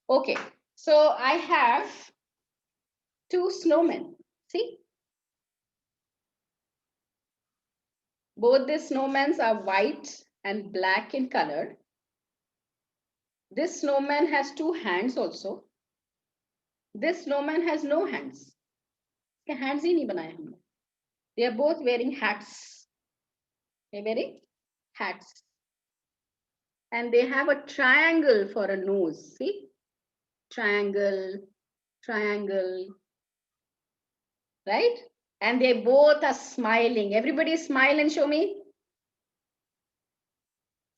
Okay, so I have two snowmen. See, both the snowmen are white and black in color. This snowman has two hands also. This snowman has no hands. इसके hands ही नहीं बनाए हमने. They are both wearing hats. They're wearing hats. And they have a triangle for a nose. See? Triangle, triangle. Right? And they both are smiling. Everybody smile and show me.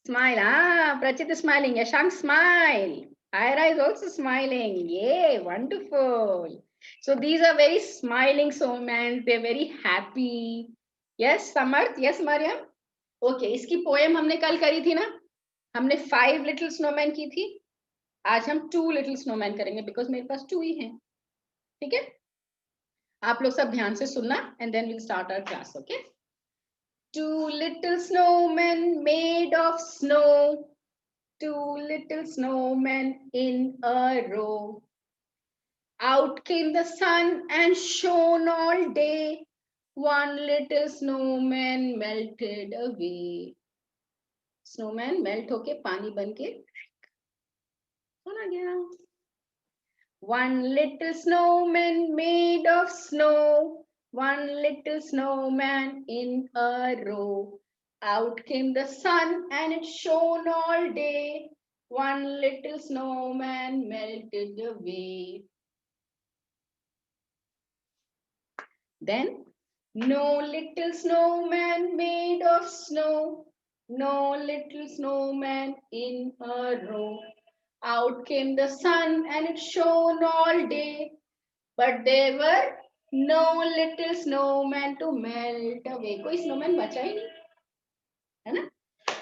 Smile. Ah, Prachit is smiling. Yashank, smile. Ira is also smiling. Yay, wonderful. So these are very smiling snowmen. They're very happy. Yes, Samarth? Yes, Mariam? Okay, इसकी poem हमने कल करी थी ना? हमने 5 little snowmen की थी. आज हम 2 little snowmen करेंगे because मेरे पास 2 ही हैं. ठीक है? आप लोग सब ध्यान से सुनना and then we'll start our class, okay? 2 little snowmen made of snow. 2 little snowmen in a row. Out came the sun and shone all day. One little snowman melted away. Snowman melt होके पानी बन के चला गया. One little snowman made of snow. One little snowman in a row. Out came the sun and it shone all day. One little snowman melted away. Then, no little snowman made of snow. No little snowman in a row. Out came the sun and it shone all day. But there were no little snowman to melt away. कोई snowman बचा ही नहीं, है ना?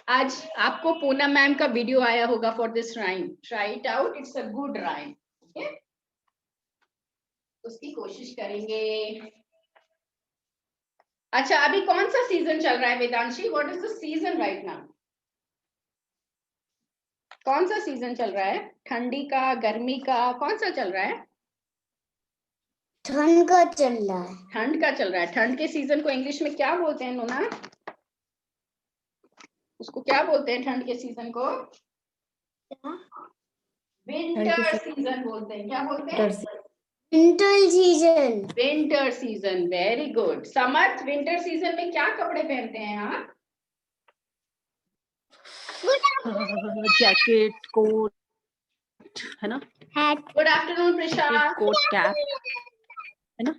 आज आपको Poonam ma'am का video आया होगा for this rhyme. Try it out. It's a good rhyme. Okay? उसकी कोशिश करेंगे. अच्छा, अभी कौन सा सीजन चल रहा है Vedanshi? What is the season right now? कौन सा सीजन चल रहा है? ठंडी का, गर्मी का, कौन सा चल रहा है? ठंड का चल रहा है. ठंड का चल रहा है. ठंड के सीजन को इंग्लिश में क्या बोलते हैं नोना? उसको क्या बोलते हैं ठंड के सीजन को? विंटर सीजन बोलते हैं. क्या बोलते हैं? Winter season. Winter season. Very good. Samarth, winter season में क्या कपड़े पहनते हैं आप? जैकेट, कोट, है ना? Hat. Good afternoon Prisha. Coat, cap, है ना?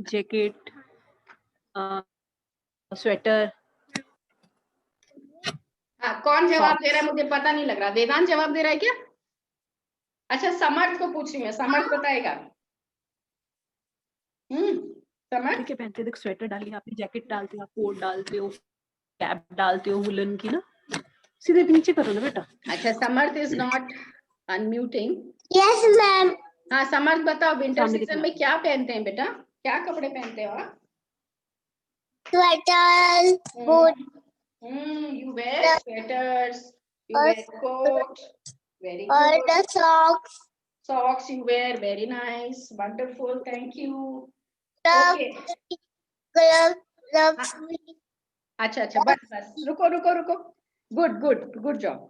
Jacket, sweater. हाँ, कौन जवाब दे रहा है? मुझे पता नहीं लग रहा. वेदांत जवाब दे रहा है क्या? अच्छा, समर्थ को पूछ रही हूँ. समर्थ बताएगा. समर्थ ठीक है, पहनते देख. स्वेटर डालिए, आपने जैकेट डालते हो, आप कोट डालते हो, कैप डालते हो वुलन की ना. सीधे नीचे करो ना बेटा. अच्छा, Samarth is not unmuting. Yes ma'am. हाँ, समर्थ बताओ, विंटर सामने सीजन दिखना. में क्या पहनते हैं बेटा? क्या कपड़े पहनते हो आप? Sweater, coat. You wear sweaters, you wear coat. Very और good. The socks. Socks you wear. Very nice. Wonderful. Thank you. Okay. Okay. gloves. अच्छा अच्छा, बस बस, रुको रुको रुको. Good good good job.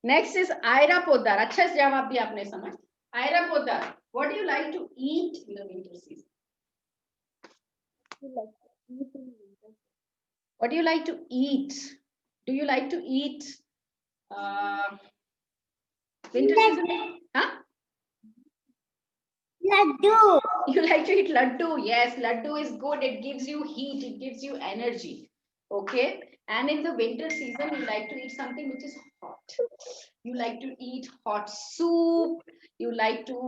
Next is Aira Podar. अच्छा जवाब भी आपने समझ. Aira Podar, what do you like to eat in the winter season? What do you like to eat? Do you like to eat winter season? Huh? Laddu. You like to eat laddu? Yes, laddu is good. It gives you heat. It gives you energy. Okay. And in the winter season, you like to eat something which is hot. You like to eat hot soup. You like to.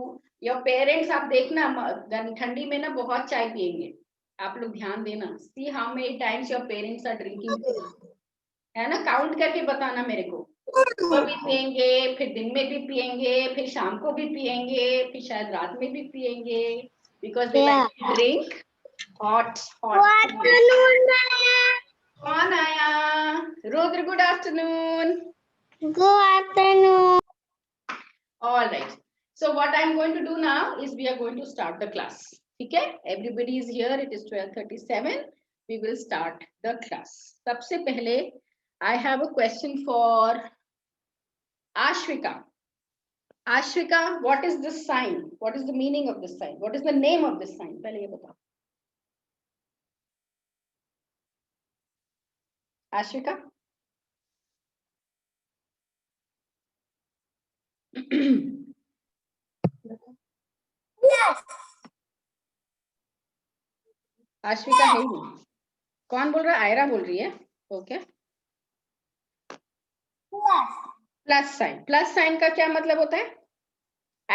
Your parents, आप देखना ठंडी में ना बहुत चाय पियेंगे. आप लोग ध्यान देना. See how many times your parents are drinking tea. है ना? काउंट करके बताना मेरे को. सुबह भी पियेंगे, फिर दिन में भी पियेंगे, फिर शाम को भी पियेंगे, फिर शायद रात में भी पियेंगे. Because they like to drink hot. कौन आया? Rudra, good afternoon. Good afternoon. All right. So what I'm going to do now is we are going to start the class. Okay, everybody is here. It is 12:37. We will start the class. सबसे पहले I have a question for Ashwika. Ashwika, what is this sign? What is the meaning of this sign? What is the name of this sign? पहले ये बताओ. Ashwika? Plus. आश्विका है ही नहीं. कौन बोल रहा है? आयरा बोल रही है. Okay. Plus. Plus sign. Plus sign का क्या मतलब होता है?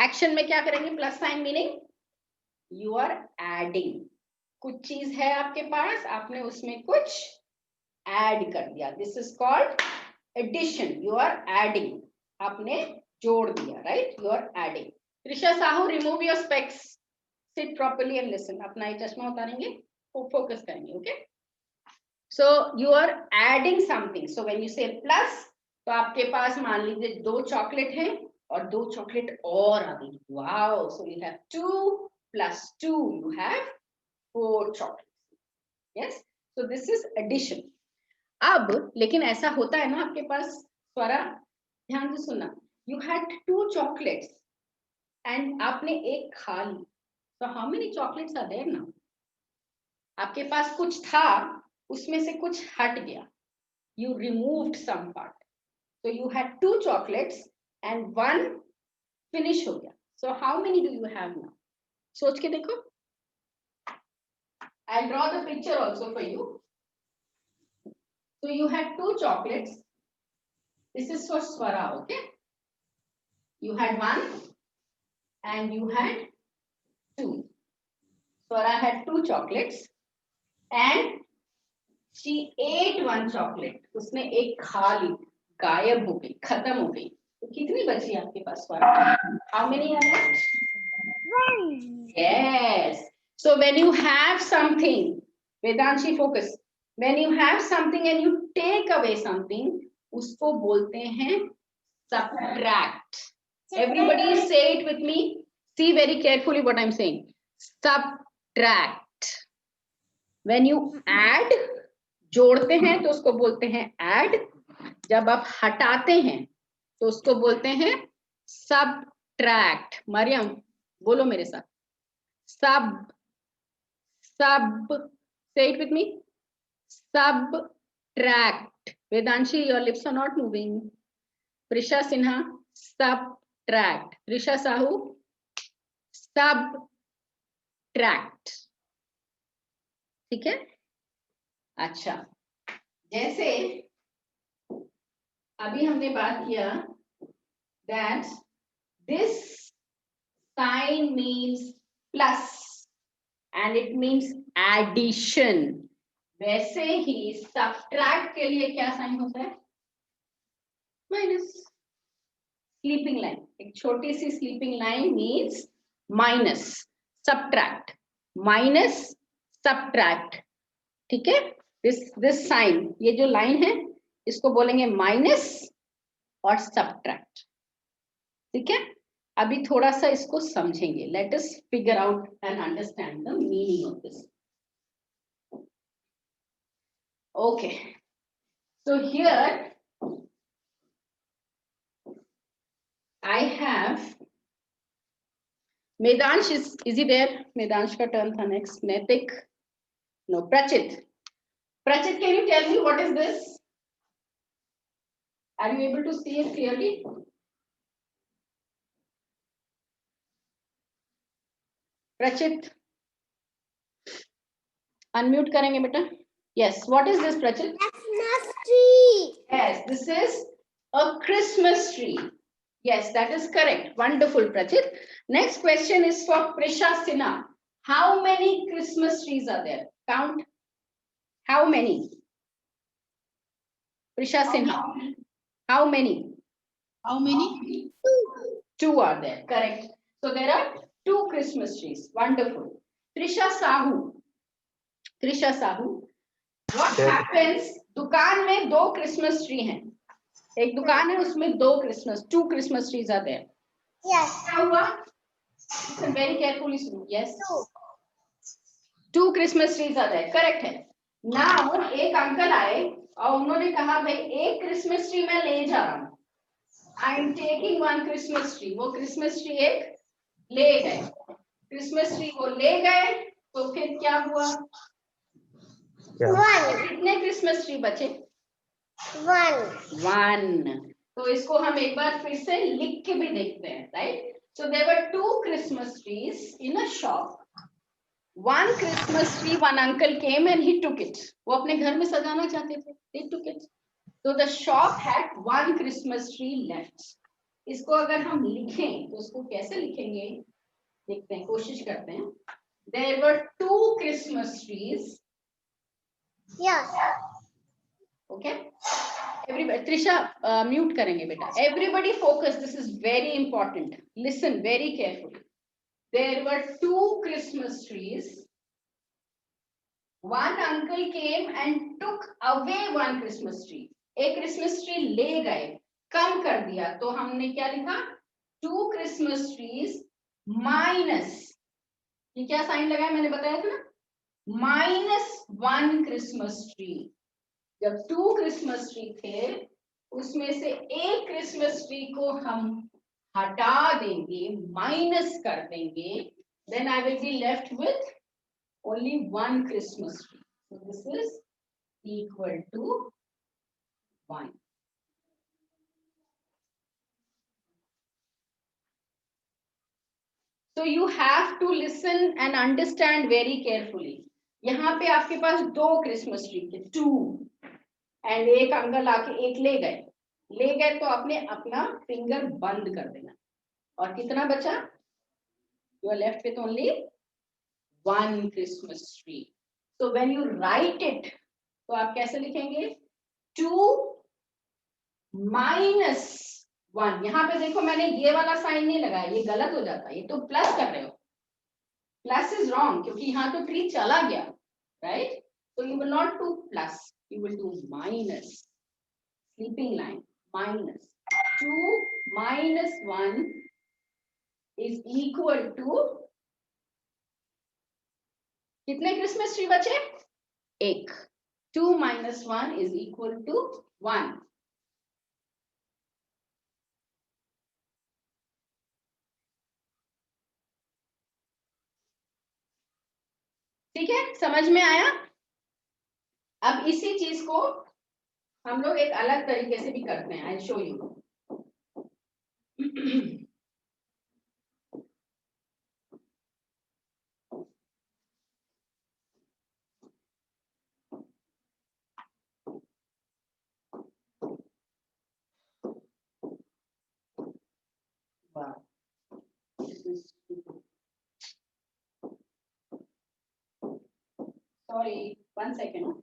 एक्शन में क्या करेंगे? Plus sign meaning you are adding. कुछ चीज है आपके पास, आपने उसमें कुछ ऐड कर दिया. This is called addition. You are adding. आपने जोड़ दिया. Right, you are adding. Trisha Sahu, remove your specs. Sit properly and listen. अपना ये चश्मा उतारेंगे, फोकस करेंगे. Okay. So you are adding something. So when you say plus, तो आपके पास मान लीजिए 2 चॉकलेट हैं और 2 चॉकलेट और आ गई. Wow. So you have 2 + 2, you have 4 chocolates. Yes, so this is addition. अब लेकिन ऐसा होता है ना आपके पास. स्वरा, ध्यान से सुनना. यू हैड 2 चॉकलेट्स एंड आपने एक खा ली. तो how many chocolates are there now? आपके पास कुछ था, उसमें से कुछ हट गया. You removed some part. So you had 2 chocolates and 1 finish हो गया. So how many do you have now? सोच के देखो. I'll draw the picture also for you. So you had 2 chocolates. This is for Swara, okay? You had 1 and you had 2. Swara had 2 chocolates and she ate 1 chocolate. उसने एक खा ली, गायब हो गई, खत्म हो गई. तो कितनी बची आपके पास? How many are there? 1. Yes. So when you have something, Vedanshi, focus. When you have something and you take away something, उसको बोलते हैं subtract. Everybody say it with me. See very carefully what I'm saying. Subtract. When you add, जोड़ते हैं तो उसको बोलते हैं add. जब आप हटाते हैं तो उसको बोलते हैं subtract. मरियम, बोलो मेरे साथ. sub say it with me. Subtract. Vedanshi, your lips are not moving. Prisha Sinha, subtract. Prisha Sahu, subtract. ठीक है. अच्छा, जैसे अभी हमने बात किया that this sign means plus and it means addition. वैसे ही subtract के लिए क्या साइन होता है? माइनस. स्लीपिंग लाइन, एक छोटी सी sleeping line means minus. subtract, minus, subtract. ठीक है. this sign, ये जो लाइन है इसको बोलेंगे माइनस और subtract. ठीक है. अभी थोड़ा सा इसको समझेंगे. Let us figure out and understand the meaning of this. Okay. So here I have Medansh. Is he there? Medansh ka turn tha next. Naitik. No, Prachit. Prachit, can you tell me what is this? Are you able to see it clearly? Prachit, unmute करेंगे बेटा. Yes, what is this, Prachit? Christmas tree. Yes, this is a Christmas tree. Yes, that is correct. Wonderful, Prachit. Next question is for Prisha Sinha. How many Christmas trees are there? Count. How many? Prisha Sinha. How many? How many? 2. Are there. Correct. So there are 2 Christmas trees. Wonderful. Trisha Sahu. Trisha Sahu. What happens? दुकान में 2 Christmas tree हैं. एक दुकान है उसमें 2 Christmas, 2 Christmas trees are there. Yes. क्या हुआ? Listen very carefully. Yes. Two Christmas trees are there. Correct है. Now एक अंकल आए और उन्होंने कहा भाई एक क्रिसमस ट्री मैं ले जा रहा हूँ. I am taking one Christmas tree. वो क्रिसमस ट्री एक ले गए. क्रिसमस ट्री वो ले गए तो फिर क्या हुआ? One. कितने क्रिसमस ट्री बचे? One. One. तो इसको हम एक बार फिर से लिख के भी देखते हैं, right? So there were two Christmas trees in a shop. One Christmas tree, one uncle came and he took it. वो अपने घर में सजाना चाहते थे. They took it. So the shop had one Christmas tree left. इसको अगर हम लिखें तो इसको कैसे लिखेंगे? देखते हैं, कोशिश करते हैं. There were two Christmas trees. Yes. Okay. Everybody, Trisha, mute करेंगे बेटा. Everybody focus. This is very important. Listen very carefully. There were two Christmas trees. One uncle came and took away one Christmas tree. एक Christmas tree ले गए, कम कर दिया, तो हमने क्या लिखा? Two Christmas trees minus, ये क्या साइन लगाया मैंने बताया था ना? Minus one Christmas tree. जब two Christmas tree थे, उसमें से एक Christmas tree को हम हटा देंगे, माइनस कर देंगे, then I will be left with only one Christmas tree. So this is equal to 1. So you have to listen and understand very carefully. यहाँ पे आपके पास दो Christmas tree थे, two, and एक अंकल आके एक ले गए तो आपने अपना फिंगर बंद कर देना. और कितना बचा? You are left with only one Christmas tree. So when you write it, तो आप कैसे लिखेंगे? 2 minus 1. यहाँ पे देखो मैंने ये वाला साइन नहीं लगाया, ये गलत हो जाता है. ये तो प्लस कर रहे हो. Plus is wrong क्योंकि यहाँ तो ट्री चला गया, right? So you will not do plus, you will do minus. Sleeping line, minus 2 minus 1 is equal to कितने क्रिसमस ट्री बचे? एक. 2 minus 1 is equal to 1. ठीक है, समझ में आया? अब इसी चीज को हम लोग एक अलग तरीके से भी करते हैं. I'll show you. Wow. This is stupid. Sorry, 1 second.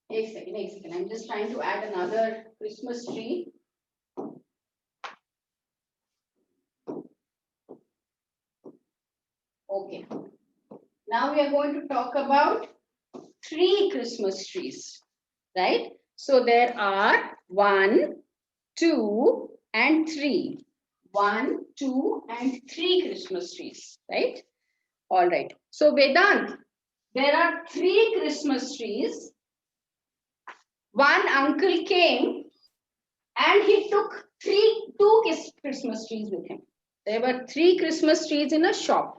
एक second. I'm just trying to add another Christmas tree. Okay. Now we are going to talk about 3 Christmas trees, right? So there are 1, 2, and 3. 1, 2, and 3 Christmas trees, right? All right. So Vedant, there are 3 Christmas trees. One uncle came and he took two Christmas trees with him. There were 3 Christmas trees in a shop,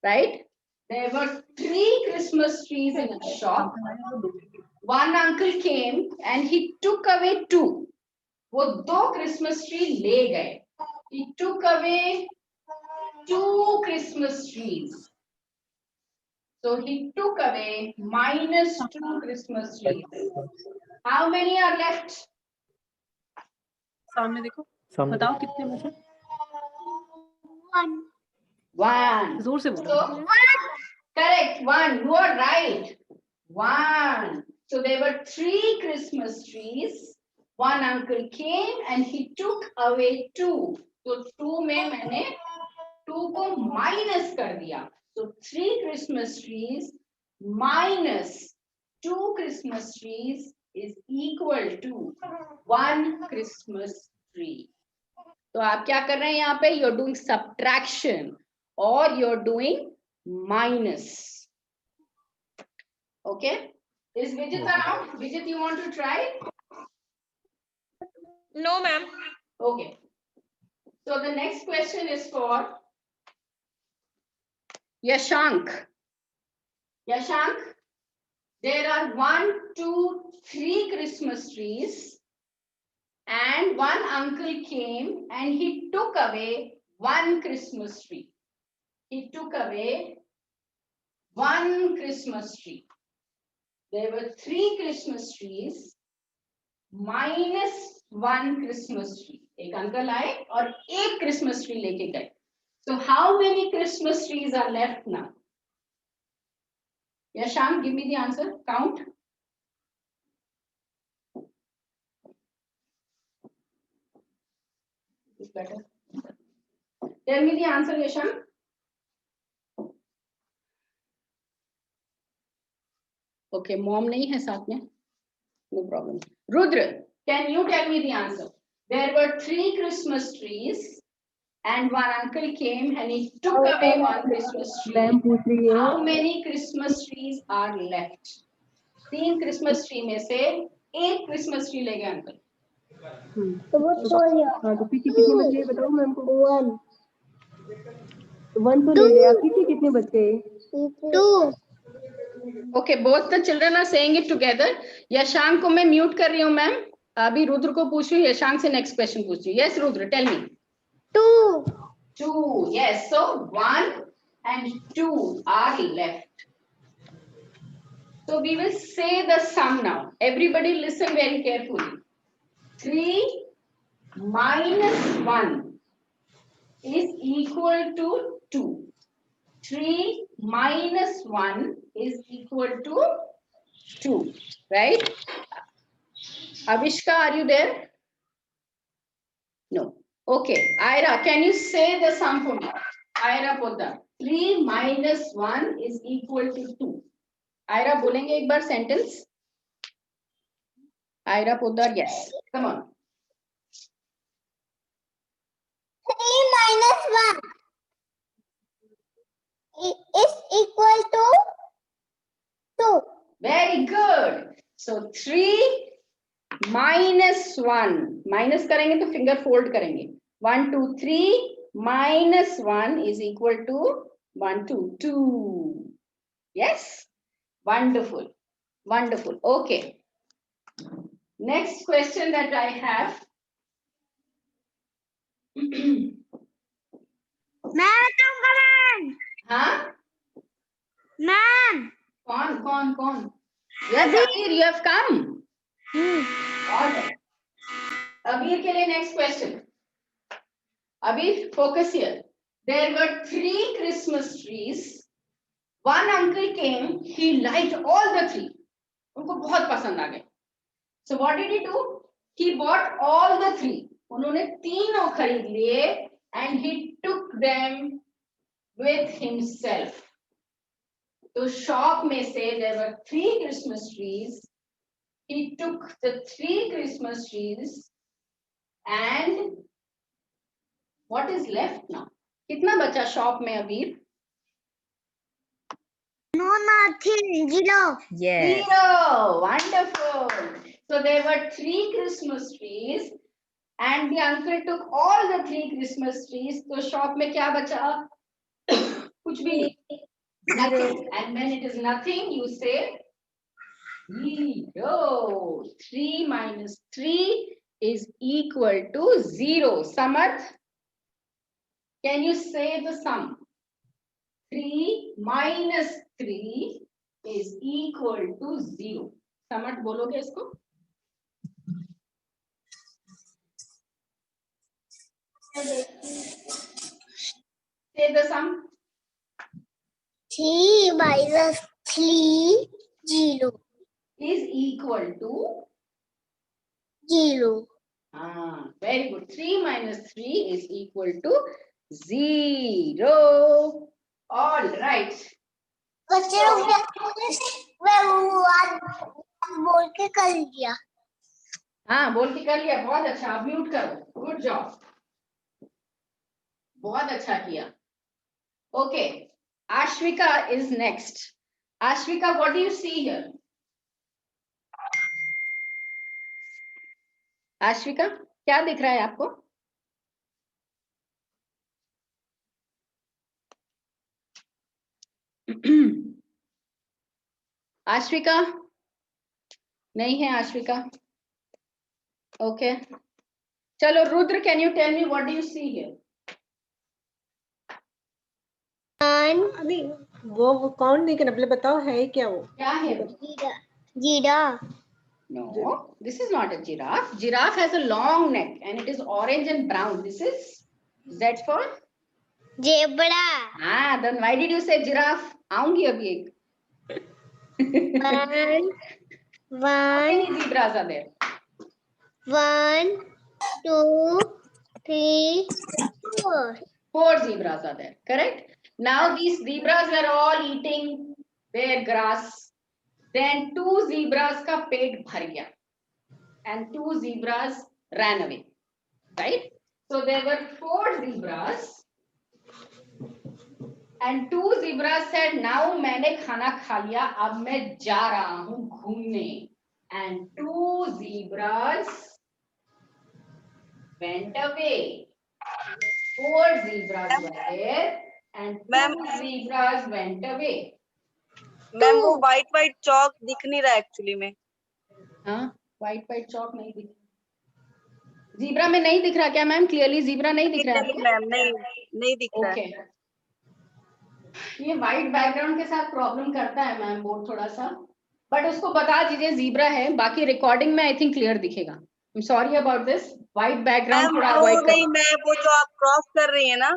right? There were 3 Christmas trees in a shop. One uncle came and he took away 2. वो 2 Christmas tree ले गए. He took away 2 Christmas trees. So he took away minus 2 Christmas trees. How many are left? सामने देखो, बताओ कितने बचे? 1. 1. जोर से बोलो. So, correct, 1. You are right. 1. So there were 3 Christmas trees. One uncle came and he took away 2. So 2 में मैंने 2 को minus कर दिया. So 3 Christmas trees minus 2 Christmas trees is equal to 1 Christmas tree. तो आप क्या कर रहे हैं यहाँ पे? You're doing subtraction or you're doing minus. Okay? Is Vijit around? Vijit, you want to try? No, ma'am. Okay. So the next question is for Yashank. Yashank, there are 1, 2, 3 Christmas trees, and one uncle came and he took away 1 Christmas tree. He took away 1 Christmas tree. There were 3 Christmas trees minus 1 Christmas tree. एक uncle आए और एक Christmas tree लेके गए. So how many Christmas trees are left now? Yashank, give me the answer. Count. It's better. Tell me the answer, Yashank. Okay, mom नहीं है साथ में. No problem. Rudra, can you tell me the answer? There were 3 Christmas trees, and one uncle came and he took away 1 Christmas tree. How many Christmas trees are left? 3 Christmas tree में से एक Christmas tree ले गए uncle. तो पीछे कितने बचे बताओ मैम को? 1 तो ले लिया. पीछे कितने बचे? 2. Okay, both the children are saying it together. Yashank को मैं mute कर रही हूँ मैम. अभी रुद्र को पूछ रही हूँ. Yashank से next question पूछ रही हूँ. Yes, Rudra, tell me. 2. 2. Yes. So 1 and 2 are left. So we will say the sum now. Everybody listen very carefully. 3 minus 1 is equal to 2. 3 minus 1 is equal to 2. Right? Avishka, are you there? No. Okay. Ira, can you say the sum for me? Ira Poddar. 3 minus 1 is equal to 2. Ira, बोलेंगे एक बार sentence? Ira Poddar, yes. Come on. 3 minus 1 is equal to 2. Very good. So 3 minus 1. Minus करेंगे तो finger fold करेंगे. 1, 2, 3 minus 1 is equal to 1, 2, 2. Yes? Wonderful. Wonderful. Okay. Next question that I have. Ma'am, Huh? ma'am. Con. Yes, Abir, you have come. All right. Abir के लिए next question. Abir, focus here. There were 3 Christmas trees. One uncle came. He liked all the 3. उनको बहुत पसंद आ गए. So what did he do? He bought all the 3. उन्होंने तीनों खरीद लिए and he took them with himself. तो shop में से there were 3 Christmas trees. He took the 3 Christmas trees and what is left now? कितना बचा shop में अबीर? No, nothing. 0. Yes. 0. Wonderful. So there were 3 Christmas trees and the uncle took all the 3 Christmas trees. तो shop में क्या बचा? कुछ भी नहीं. Nothing. And when it is nothing, you say 0. 3 minus 3 is equal to 0. Samarth, can you say the sum? 3 minus 3 is equal to 0. Samarth, बोलोगे इसको? Say the sum. 3 minus 3, 0. Is equal to 0. Very good. 3 minus 3 is equal to 0. All right. बच्चे लोग मैं वो आज बोल के कर लिया। हाँ बोल के कर लिया, बहुत अच्छा। आप म्यूट करो, गुड जॉब, बहुत अच्छा किया। Okay, Ashvika is next. Ashvika, what do you see here? Ashvika, क्या दिख रहा है आपको? आश्विका नहीं है आश्विका। ओके, चलो Rudra, can you tell me what do you see here? अभी वो काउंट नहीं करना, पहले बताओ है क्या वो? क्या है? जीरा। No, this is not a giraffe. Giraffe has a long neck and it is orange and brown. This is Z for? Zebra. Ah, then why did you say giraffe? आऊंगी अभी एक. How many zebras are there? 1, 2, 3, 4. 4 zebras are there. Correct. Now these zebras were all eating their grass. Then 2 zebras का पेट भर गया and 2 zebras ran away. Right? So there were 4 zebras and 2 zebras said, now मैंने खाना खा लिया, अब मैं जा रहा हूं घूमने. And 2 zebras went away. 4 zebras were there and 2 zebras went away. Ma'am वो वाइट चौक दिख नहीं रहा एक्चुअली में। हाँ, वाइट चौक नहीं दिख, जीब्रा में नहीं दिख रहा क्या मैम? क्लियरली जीब्रा नहीं दिख रहा है मैम नहीं दिख रहा है। ओके, ये वाइट बैकग्राउंड के साथ प्रॉब्लम करता है मैम बोर्ड थोड़ा सा, बट उसको बता दीजिए जीब्रा है, बाकी रिकॉर्डिंग में आई थिंक क्लियर दिखेगा। I am sorry about this, white background थोड़ा अवॉइड करें। नहीं, मैं वो जो आप क्रॉस कर रही है ना,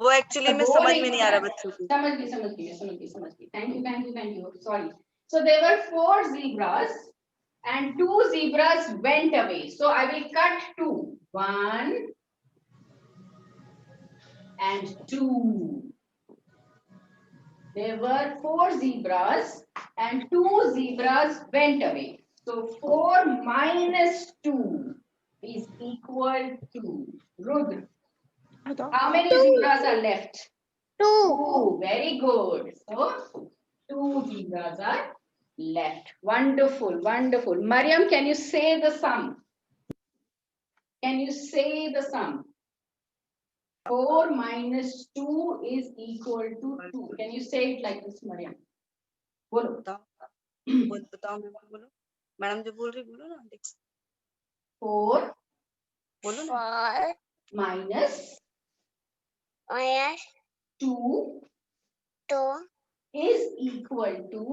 वो एक्चुअली में समझ में नहीं आ रहा बच्चों को। समझ गई। Thank you, sorry. So there were 4 zebras and 2 zebras went away. So I will cut 2. 1 and 2. There were 4 zebras and 2 zebras went away. So 4 minus 2 is equal to, Rudra, how many zebras are left? 2. Very good. So 2 zebras are left. Wonderful. Mariam, can you say the sum? Can you say the sum? 4 minus 2 is equal to 2. Can you say it like this, Mariam? बोलो। बताओ बोलो। Madam जो बोल रही बोलो ना। 4 बोलो ना। minus 2 is equal to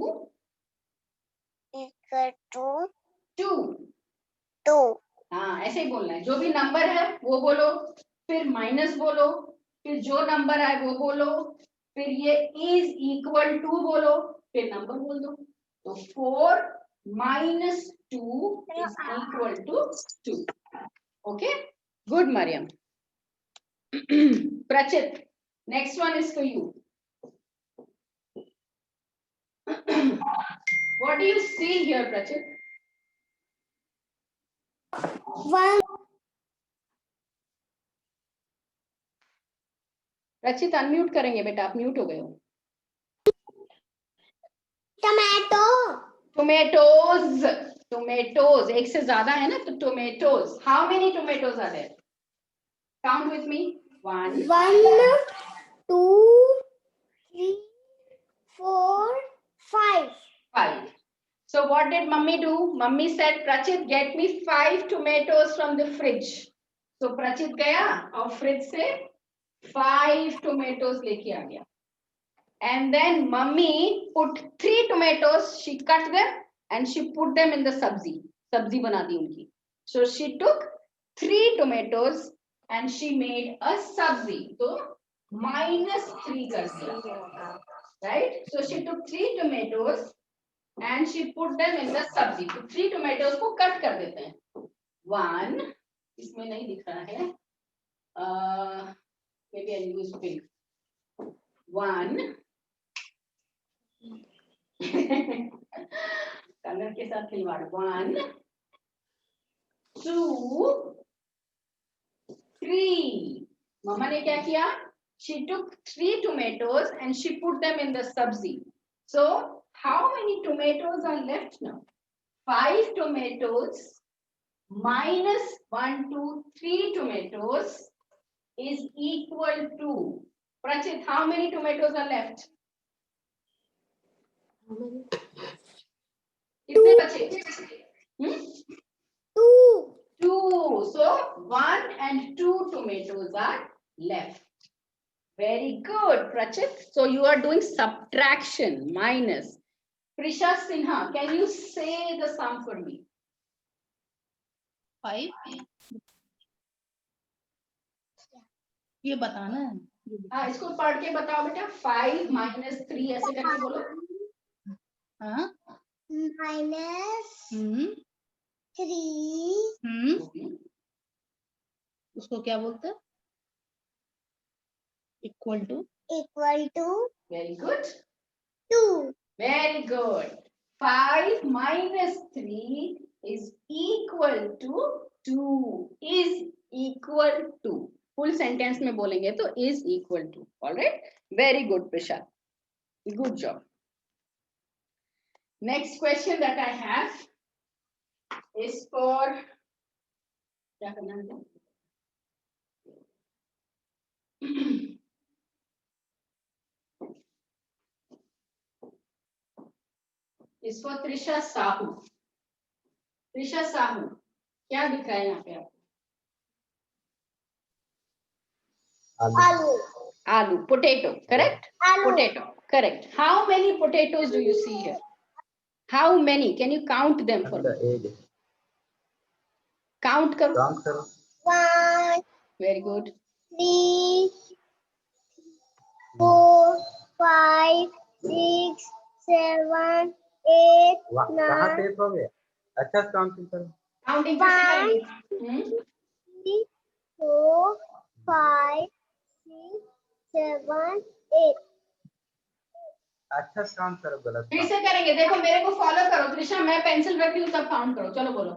2. हाँ, ऐसे ही बोलना है, जो भी नंबर है वो बोलो, फिर माइनस बोलो, फिर जो नंबर है वो बोलो, फिर ये इज इक्वल टू बोलो, फिर नंबर बोल दो। तो 4 minus 2 is equal to 2. Okay, good, Mariam. Prachit, next one is for you. What do you see here, Prachit? 1. रचित अनम्यूट करेंगे बेटा, आप म्यूट हो गए हो। टोमेटोज एक से ज्यादा है ना, तो tomatoes. How many tomatoes are there? Count with me. 1 2 3 4 5. 5. So what did mummy do? Mummy said, Prachit, get me 5 tomatoes from the fridge. So Prachit गया और फ्रिज से 5 tomatoes लेके आ गया. And then mummy put 3 tomatoes, she cut them and she put them in the sabzi बना दी उनकी. So she took 3 tomatoes and she made a sabzi. So -3 कर दिया. Right? So she took 3 tomatoes and she put them in the sabzi. तो 3 tomatoes को cut कर देते हैं. 1, इसमें नहीं दिख रहा है. Maybe I'll use pink. 1 colour के साथ खिलवाड़. 1 2 3. मम्मा ने क्या किया? She took 3 tomatoes and she put them in the sabzi. So how many tomatoes are left now? 5 tomatoes minus 1, 2, 3 tomatoes is equal to, Prachit, how many tomatoes are left? कितने बचे? 2. So 1 and 2 tomatoes are left. Very good, Prachit. So you are doing subtraction, minus. Prisha Sinha, can you say the sum for me? 5. ये बताना है. हाँ, इसको पढ़ के बताओ बेटा. 5 minus 3 ऐसे करके बोलो. हाँ. -3 उसको क्या बोलते हैं? Equal to. Very good. 2. Very good. 5 minus 3 is equal to 2. Is equal to. Full sentence में बोलेंगे तो is equal to. All right. Very good, Prisha. Good job. Next question that I have is for. क्या करना है? Is for Trisha Sahu. Trisha Sahu, क्या दिख रहा है यहाँ पे आपको? Aloo. Aloo, potato, correct? Aloo. Potato, correct. How many potatoes do you see here? How many? Can you count them for me? Count karo. 1, Very good. 3, 4, 5, 6, 7, 8, 9, हो गया? अच्छा काउंटिंग करो. Counting फिर से करेंगे. 3, 4, 5, 6, 7, 8. अच्छा काउंट करो. गलत. फिर से करेंगे. देखो मेरे को फॉलो करो. त्रिशा, मैं पेंसिल रखती हूँ, तब काउंट करो. चलो बोलो.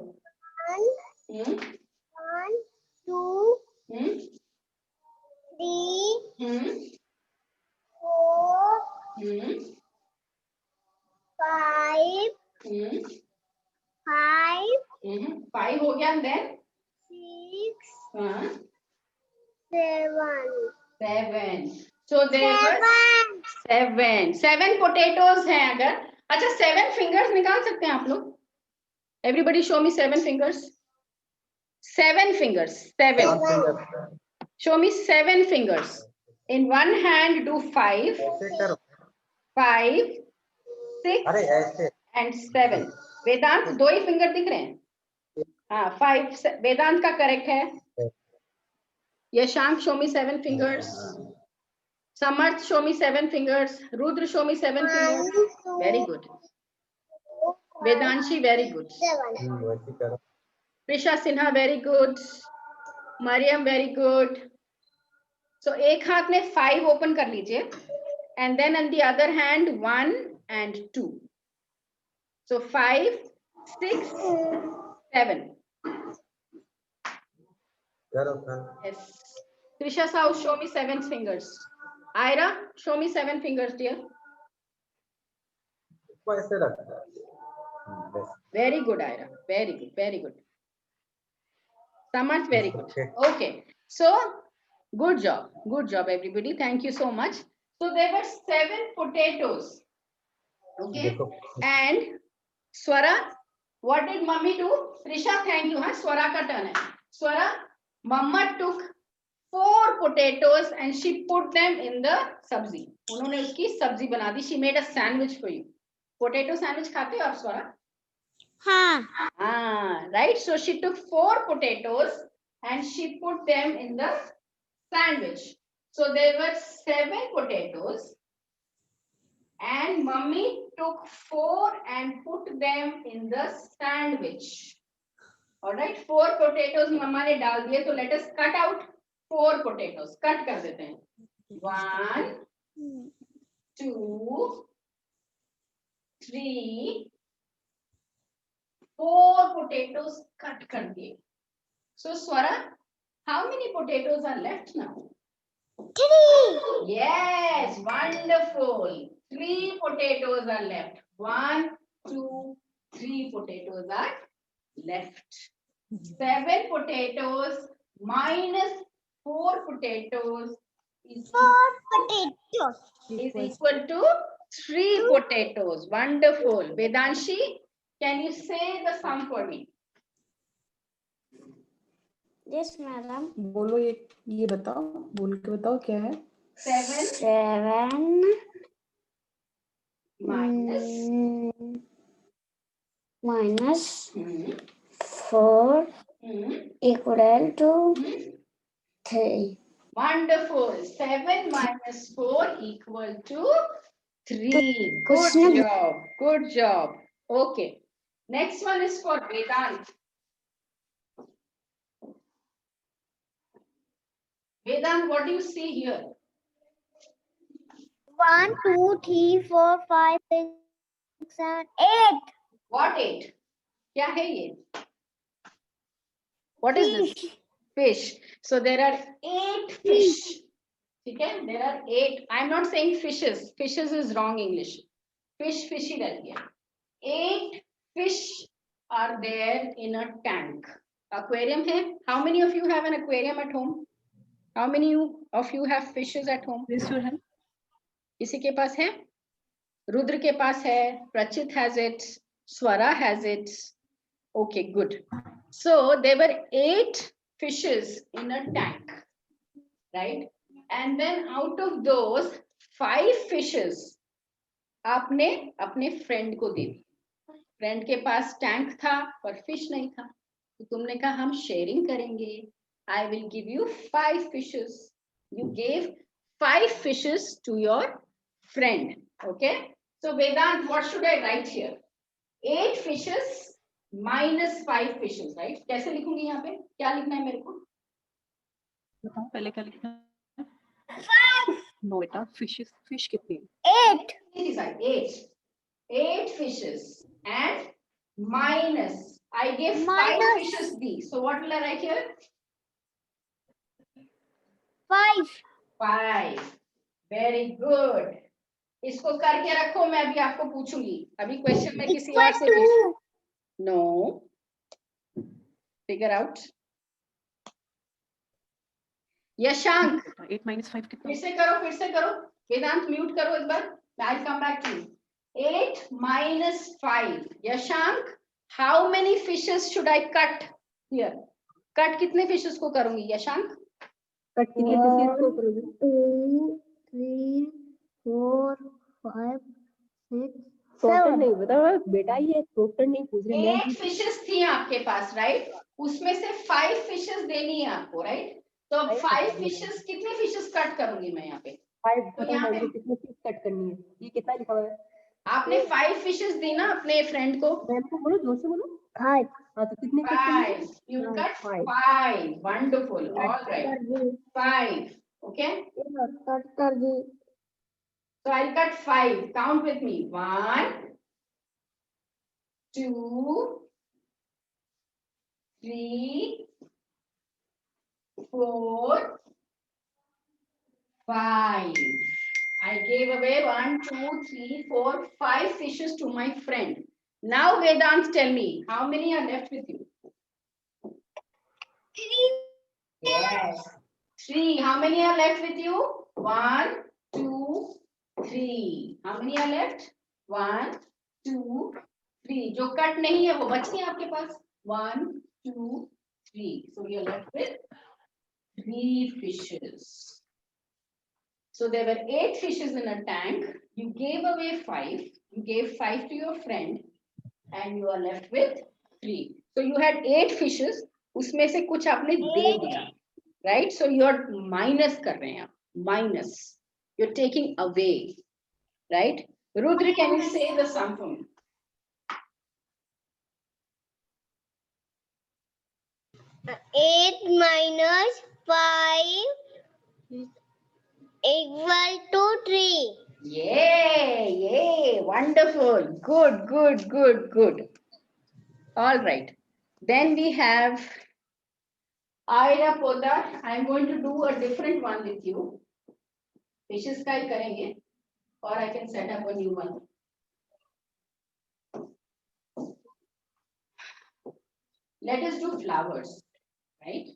1, 2, 3, 4, 5, 5, 5 हो गया. Then 6, 7. 7. So there were 7 potatoes हैं अगर. अच्छा, 7 fingers निकाल सकते हैं आप लोग? Everybody show me 7 fingers. 7 fingers. 7. Show me 7 fingers. In one hand do 5, ऐसे करो. 5, 6 अरे ऐसे. and 7. वेदांत 2 ही फिंगर दिख रहे हैं. हाँ, 5. वेदांत का करेक्ट है. Yashank, show me 7 fingers. Samarth, show me 7 fingers. Rudra, show me 7 fingers. Very good. Vedanshi, very good. 7. वैसे करो. Prisha Sinha, very good. Mariam, very good. So एक हाथ में 5 open कर लीजिए. And then on the other hand 1 and 2. So 5, 6, 7. करो करो. Yes. Trisha Sahu, show me 7 fingers. Ira, show me 7 fingers, dear. इसको ऐसे रखो. बस. Very good, Ira. Very good. Very good. Samarth, very good. Okay. Okay. So, good job. Good job, everybody. Thank you so much. So, there were 7 potatoes. Okay. देखो. And Swara, what did mommy do? Trisha, thank you. Huh? Swara ka turn hai. Swara, mama took 4 potatoes and she put them in the sabzi. उन्होंने उसकी सब्जी बना दी. She made a sandwich for you. Potato sandwich खाते हो आप स्वरा? हाँ. Right. So she took 4 potatoes and she put them in the sandwich. So there were 7 potatoes. And mummy took 4 and put them in the sandwich. All right, 4 potatoes mama ने डाल दिए. So let us cut out 4 potatoes. Cut कर देते हैं. 1, 2, 3, 4 potatoes cut kar diye. So Swara, how many potatoes are left now? 3. Yes, wonderful. 3 potatoes are left. 1, 2, 3 potatoes are left. 7 potatoes minus 4 potatoes is 4 potatoes. equal to 3 potatoes. Wonderful. Vedanshi, can you say the sum for me? Yes, madam. बोलो, ये बताओ, बोल के बताओ क्या है? 7 7 minus minus hmm, 4 hmm, equal to hmm. 3. Wonderful. 7 minus 4 equal to 3. Question Good number- job. Good job. Okay. Next one is for Vedant. Vedant, what do you see here? 1, 2, 3, 4, 5, 6, 7, 8. What 8? क्या है ये? What is this? Fish. So there are 8 fish. Okay, there are 8. I'm not saying fishes. Fishes is wrong English. Fish, fishy रहती है. 8 fish are there in a tank. Aquarium है. How many of you have an aquarium at home? How many of you have fishes at home? Raise your hand. किसी के पास है? रुद्र के पास है. Prachit has it. Swara has it. Okay, good. So there were 8 fishes in a tank, right? And then out of those 5 fishes आपने अपने friend को दे दी. Friend के पास tank था पर फिश नहीं था, तो तुमने कहा हम शेयरिंग करेंगे. I will give you 5 fishes. You gave 5 fishes to your friend. Okay. So Vedant, what should I write here? 8 fishes minus 5 fishes, right? कैसे लिखूंगी यहाँ पे? क्या लिखना है मेरे को? बताओ पहले क्या लिखना है? नो बेटा, फिश कितनी है? 8. It is like 8. 8 fishes and minus. I gave 5 Minus. fishes B. So what will I write here? 5. 5. Very good. इसको करके रखो, मैं अभी आपको पूछूंगी. अभी क्वेश्चन में किसी और से पूछूं. No. Figure out. Yashank 8 minus 5 कितना? फिर से करो. वेदांत म्यूट करो एक बार. I'll come back to you. 8 minus 5. Yashank, how many fishes should I cut here? Cut कितने fishes को करूंगी यशांक? कट कितने fishes को करोगे? 2, 3, 4, 5, 6, टोटल 7. नहीं बता बेटा, ये टोटल नहीं पूछ रहे मैं. 8 fishes थी आपके पास, राइट? उसमें से 5 fishes देनी है आपको, राइट? तो अब 5 fishes, कितने fishes कट करूंगी मैं यहाँ पे? 5 तो बताओ यहाँ मुझे पे कितने फिश कट करनी है. ये कितना लिखा हुआ है? आपने 5 fishes दी ना अपने फ्रेंड को. मैम को बोलो, जोर से बोलो. 5. हाँ, तो कितने कट करनी है? 5. You हाँ, cut 5. 5. Wonderful. All right. 5. Okay. So I'll cut 5. Count with me. 1, 2, 3, 4, 5. I gave away 1, 2, 3, 4, 5 fishes to my friend. Now Vedant, tell me, how many are left with you? 3. Yes. 3. How many are left with you? 1, 2, 3. How many are left? 1, 2, 3. जो cut नहीं है वो बची है आपके पास. 1, 2, 3. So we are left with 3 fishes. So there were 8 fishes in a tank. You gave away 5. You gave 5 to your friend, and you are left with 3. So you had 8 fishes. उसमें से कुछ आपने दे दिया, right? So you are minus कर रहे हैं आप. Minus. You're taking away, right? Rudra, can you say the sum for me? Eight minus 5 equal to 3. Yay, wonderful. Good, good, good, good. All right. Then we have Ira Podar. I'm going to do a different one with you. Fishes का ही करेंगे, or I can set up a new one. Let us do flowers, right?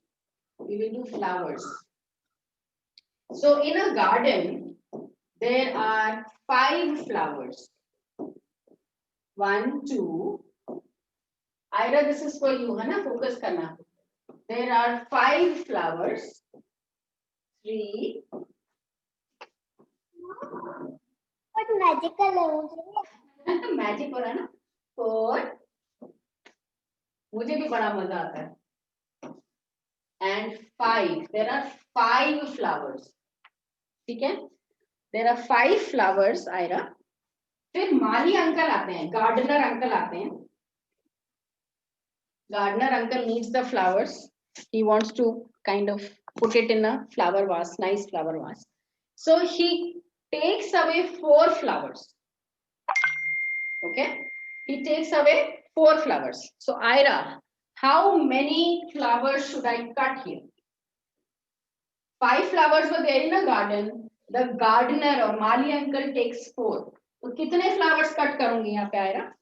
We will do flowers. So in a garden, there are 5 flowers. 1, 2. Ira, this is for you, है ना? Focus करना. There are 5 flowers. 3. What magical है मुझे? Magic हो रहा है ना? 4. मुझे भी बड़ा मजा आता है. And 5. There are 5 flowers. ठीक है? There are 5 flowers, Ira. फिर माली अंकल आते हैं, गार्डनर अंकल आते हैं. Gardener uncle needs the flowers. He wants to kind of put it in a flower vase, nice flower vase. So he takes away 4 flowers. Okay? He takes away 4 flowers. So Ira, how many flowers should I cut here? 5 flowers were there in a garden. The gardener or Mali uncle takes 4. तो कितने flowers cut करूंगी यहाँ पे Ira?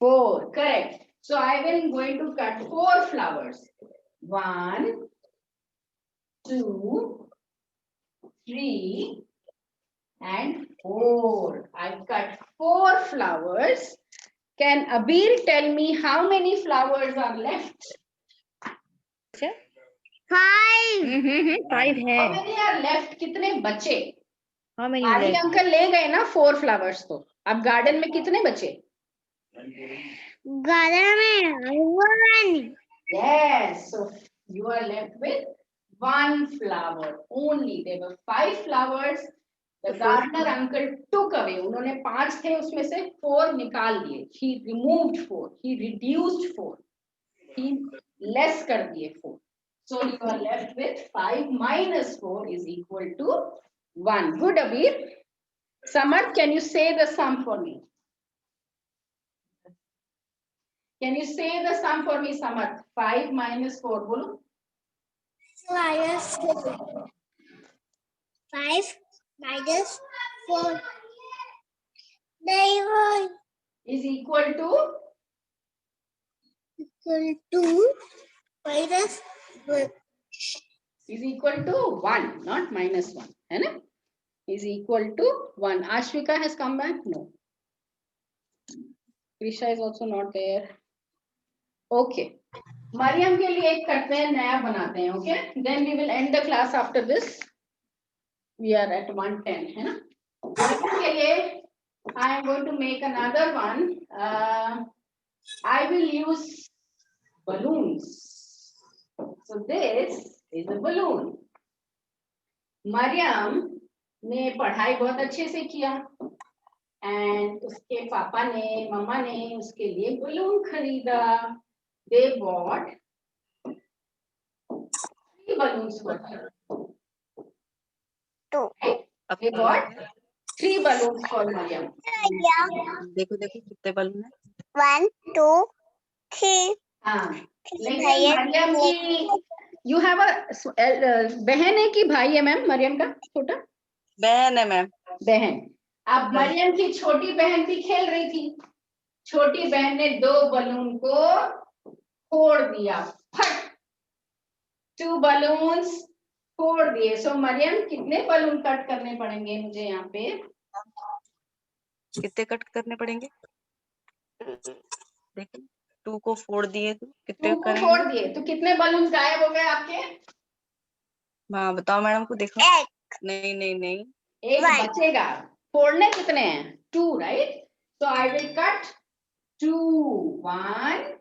4, correct. So I will going to cut 4 flowers. 1, 2, 3, and 4. I cut 4 flowers. Can Abir tell me how many flowers are left? 5. 5 है. How many are left? कितने बचे? How many Mali left? Uncle ले गए ना 4 flowers तो. अब garden में कितने बचे? गार्डन में 1. Yes, so you are left with 1 flower only. There were 5 flowers. The gardener uncle took away. उन्होंने 5 थे उसमें से 4 निकाल दिए. He removed 4. He reduced 4. He less कर दिए 4. So you are left with 5 minus 4 is equal to 1. Good, Abir. Samarth, can you say the sum for me? Can you say the sum for me, Samarth? 5 minus 4, bolo. minus 4. 5 minus 4. They Is equal to equal to minus 1. is equal to 1, not minus 1. है ना? Is equal to 1. Ashwika has come back? No. Krisha is also not there. Okay. Mariam के लिए एक करते हैं, नया बनाते हैं. Okay. Then we will end the class after this. We are at 1:10, है ना? Mariam के लिए I am going to make another one. I will use balloons. So this is a balloon. Mariam ने पढ़ाई बहुत अच्छे से किया and उसके पापा ने मम्मा ने उसके लिए बलून खरीदा. They bought 3 balloons for her. 2. They bought 3 balloons for Mariam. देखो देखो कितने बलून है. 1, 2, 3. हाँ. लेकिन भैया मरियम की you have a बहन है कि भाई है मैम मरियम का छोटा? बहन है मैम. बहन. अब मरियम की छोटी बहन भी खेल रही थी. छोटी बहन ने 2 बलून को फोड़ दिया. फट. 2 balloons फोड़ दिए. सो मरियम कितने बलून कट करने पड़ेंगे मुझे यहाँ पे? कितने कट करने पड़ेंगे? देखो 2 को फोड़ दिए तो कितने 2 को करेंगे? फोड़ दिए तो कितने बलून गायब हो गए आपके? हाँ बताओ मैडम को. देखो. नहीं नहीं नहीं. एक बचेगा. फोड़ने कितने हैं? 2, right? So I will cut 2. 1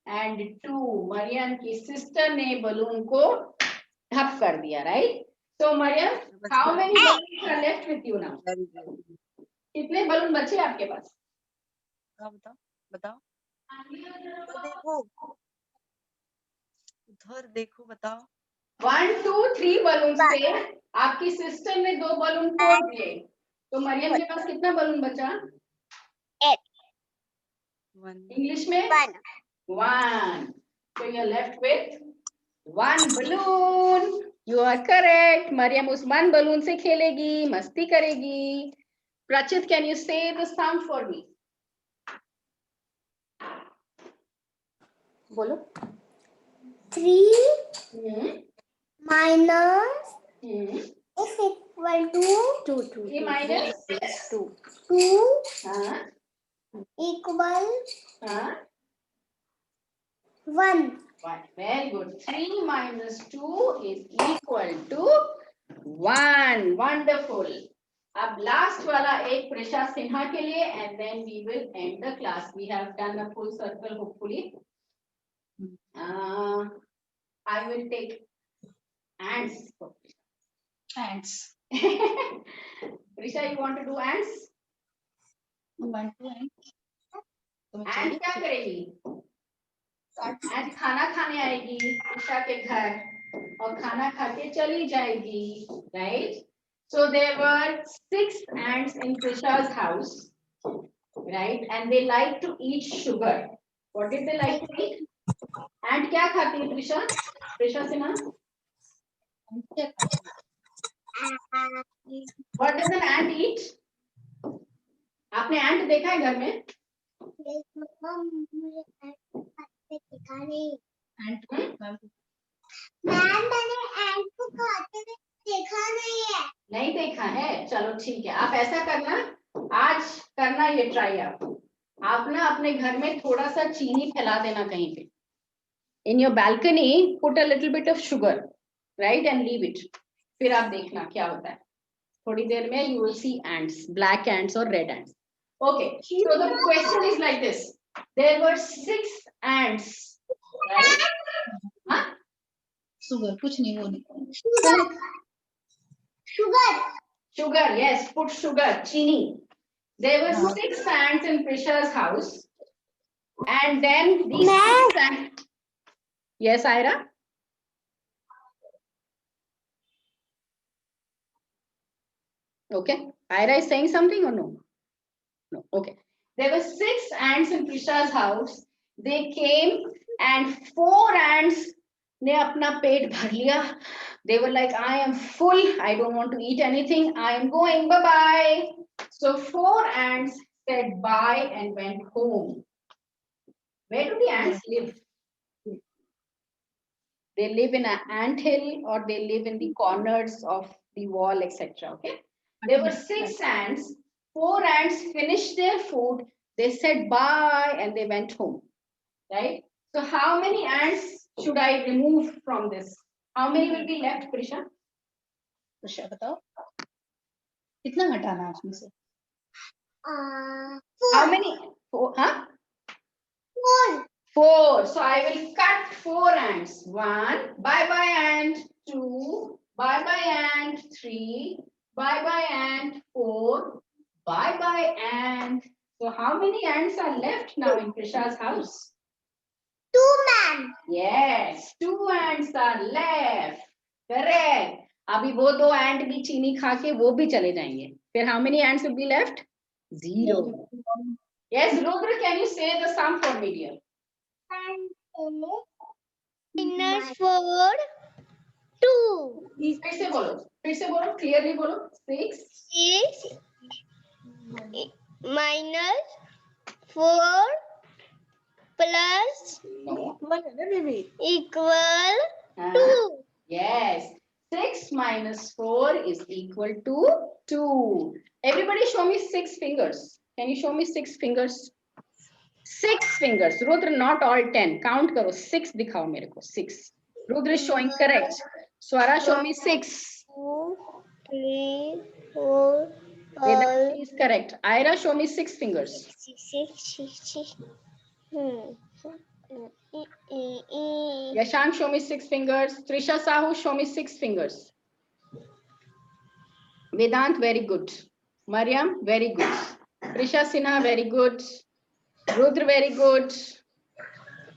and 2. Maryam की सिस्टर ने बलून को ढप कर दिया, right? So Maryam, how many balloons are left with you now? कितने बलून बचे आपके पास? बताओ बताओ. देखो उधर देखो. बताओ. 1 2 3 बलून से आपकी सिस्टर ने 2 बलून फोड़ दिए, तो मरियम के पास कितना बलून बचा? 8. इंग्लिश में 1. 1. So you're left with 1 balloon. You are correct. Maryam उस 1 बलून से खेलेगी, मस्ती करेगी. Prachit, can you say the sum for me? बोलो. 3 minus is equal to 3 minus 2 हाँ equal हाँ 1. 1. Very good. 3 minus 2 is equal to 1. Wonderful. अब लास्ट वाला एक प्रिशा सिन्हा के लिए and then we will end the class. We have done a full circle hopefully. I will take ants. Ants. Prisha, you want to do ants? 1 2 ants. ant क्या करेगी? ant खाना खाने आएगी प्रिशा के घर और खाना खा के चली जाएगी, right? So there were 6 ants in Prisha's house, right? And they like to eat sugar. What did they like to eat? Ant क्या खाती है Prisha? Prisha Sinha? What does an ant eat? आपने ant देखा है घर में? Ant मैंने ant को खाते हुए देखा नहीं है. नहीं देखा है, चलो ठीक है. आप ऐसा करना, आज करना ये ट्राई आप ना अपने घर में थोड़ा सा चीनी फैला देना कहीं पे. In your balcony, put a little bit of sugar, right, and leave it. फिर आप देखना क्या होता है. थोड़ी देर में you will see ants, black ants or red ants. Okay, so the question is like this. There were 6 ants, right? Huh? sugar कुछ नहीं वो नहीं. Sugar, yes, put sugar, chini. There were 6 ants in Prisha's house, and then these 6 ants. Yes, Ira? Okay, Ira is saying something or no? No, okay. There were 6 ants in Prisha's house. They came and 4 ants ने अपना पेट भर लिया. They were like, I am full, I don't want to eat anything, I am going, bye bye. So 4 ants said bye and went home. Where do the ants live? They live in an ant hill or they live in the corners of the wall, etc. Okay. There were 6 ants. 4 ants finished their food. They said bye and they went home. Right? So how many ants should I remove from this? How many will be left, Prisha? Prisha बताओ कितना घटाना है उसमें से? How many? 4, huh? 4. 4. So I will cut 4 ants. 1, bye bye ant. 2, bye bye ant. 3, bye bye ant. 4, bye bye ant. So how many ants are left now in Prisha's house? 2 man. Yes, 2 ants are left. Correct. अभी वो 2 ant भी चीनी खा के वो भी चले जाएंगे. फिर how many ants will be left? 0. Yes, Rudra, can you say the sum for me, dear? Minus 4 2. फिर से बोलो, clearly बोलो. 6 minus 4 plus no. equal Uh, 2. yes, 6 minus 4 is equal to 2. Everybody show me 6 fingers. Can you show me 6 fingers? 6 fingers. Rudra, not all 10. Count karo. 6 दिखाओ मेरे को. 6. Rudra is showing correct. Swara, show me 6. 2 3 4 Vedanta is correct. Ira, show me 6 fingers. 6 Yashank, show me 6 fingers. Trisha Sahu, show me 6 fingers. Vedant, very good. Mariam, very good. Trisha Sinha, very good. Rudra, very good.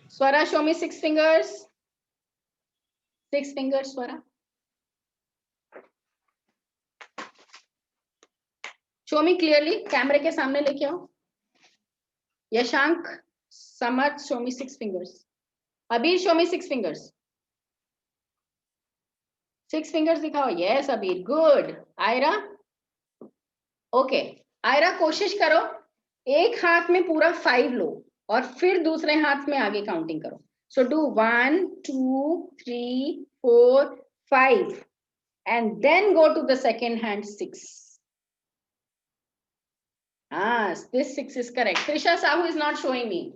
Swara, show me 6 fingers. 6 fingers Swara. Show me clearly. कैमरे के सामने लेके आओ. Yashank, Samarth, show me 6 fingers. Abir, show me 6 fingers. 6 fingers दिखाओ. Yes, Abir. Good. Aira. Okay. Aira, कोशिश करो. एक हाथ में पूरा 5 लो और फिर दूसरे हाथ में आगे काउंटिंग करो. So do 1, 2, 3, 4, 5, and then go to the second hand 6. Ah, this 6 is correct. Trisha Sahu is not showing me.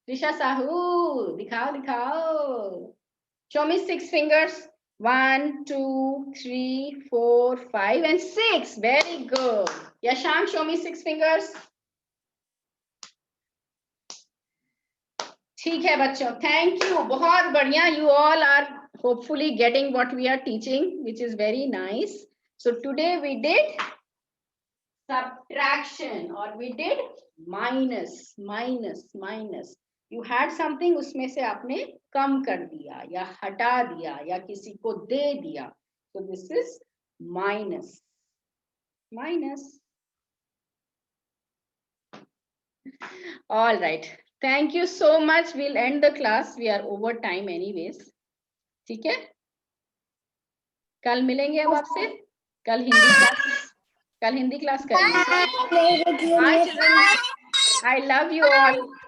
Trisha Sahu, dikhao. Show me 6 fingers. 1, 2, 3, 4, 5, and 6. Very good. Yashank, show me 6 fingers. ठीक है बच्चों, thank you. बहुत बढ़िया. You all are hopefully getting what we are teaching, which is very nice. So today we did subtraction or we did minus. You had something, उसमें से आपने कम कर दिया या हटा दिया या किसी को दे दिया. So this is minus. All right. Thank you so much. We'll end the class. We are over time anyways. ठीक है? कल मिलेंगे अब आपसे. कल हिंदी क्लास करेंगे. Bye children. I love you all.